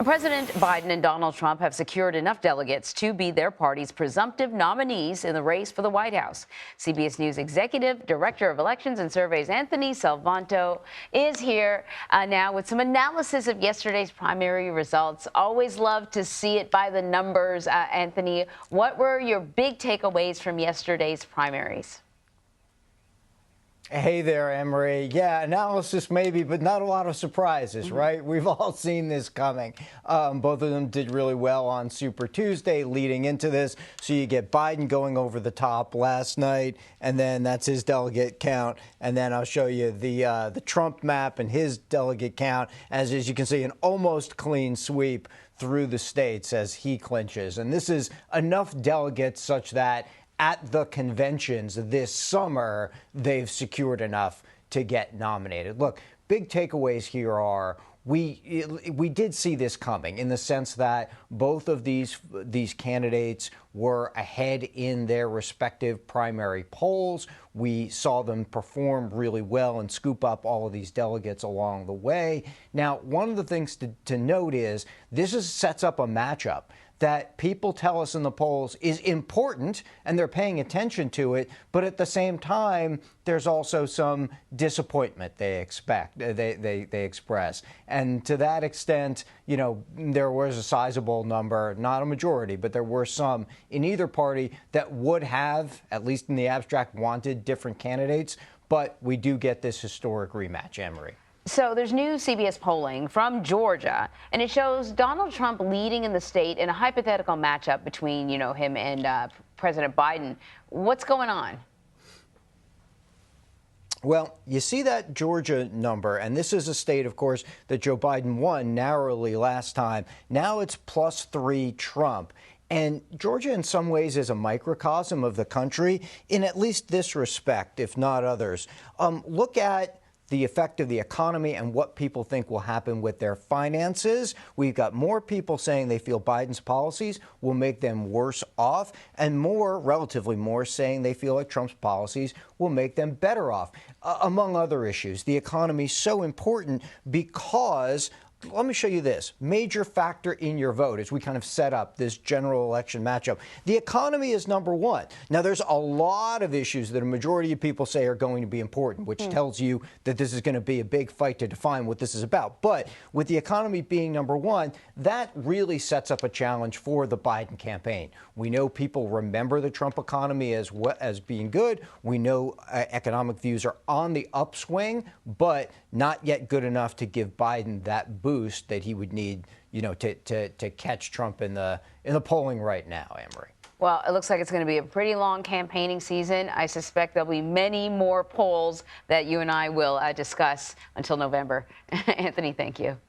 President Biden and Donald Trump have secured enough delegates to be their party's presumptive nominees in the race for the White House. CBS News Executive Director of Elections and Surveys Anthony Salvanto is here now with some analysis of yesterday's primary results. Always love to see it by the numbers. Anthony, what were your big takeaways from yesterday's primaries? Hey there, Emery. Yeah, analysis maybe, but not a lot of surprises, right? We've all seen this coming. Both of them did really well on Super Tuesday leading into this. So you get Biden going over the top last night, and then that's his delegate count. And then I'll show you the Trump map and his delegate count, as you can see, an almost clean sweep through the states as he clinches. And this is enough delegates such that at the conventions this summer, they've secured enough to get nominated. Look, big takeaways here are we did see this coming in the sense that both of these candidates were ahead in their respective primary polls. We saw them perform really well and scoop up all of these delegates along the way. Now, one of the things to note is this sets up a matchup that people tell us in the polls is important, and they're paying attention to it, but at the same time, there's also some disappointment they express. And to that extent, you know, there was a sizable number, not a majority, but there were some in either party that would have, at least in the abstract, wanted different candidates. But we do get this historic rematch, Emery. So there's new CBS polling from Georgia, and it shows Donald Trump leading in the state in a hypothetical matchup between, you know, him and President Biden. What's going on? Well, you see that Georgia number, and this is a state, of course, that Joe Biden won narrowly last time. Now it's +3 Trump. And Georgia, in some ways, is a microcosm of the country in at least this respect, if not others. Look at the effect of the economy and what people think will happen with their finances. We've got more people saying they feel Biden's policies will make them worse off, and more, relatively more, saying they feel like Trump's policies will make them better off. Among other issues, the economy is so important because let me show you this major factor in your vote as we kind of set up this general election matchup. The economy is number one. Now, there's a lot of issues that a majority of people say are going to be important, which tells you that this is going to be a big fight to define what this is about. But with the economy being number one, that really sets up a challenge for the Biden campaign. We know people remember the Trump economy as being good. We know economic views are on the upswing, but not yet good enough to give Biden that boost that he would need, you know, to catch Trump in the polling right now, Emery. Well, it looks like it's going to be a pretty long campaigning season. I suspect there'll be many more polls that you and I will discuss until November. Anthony, thank you.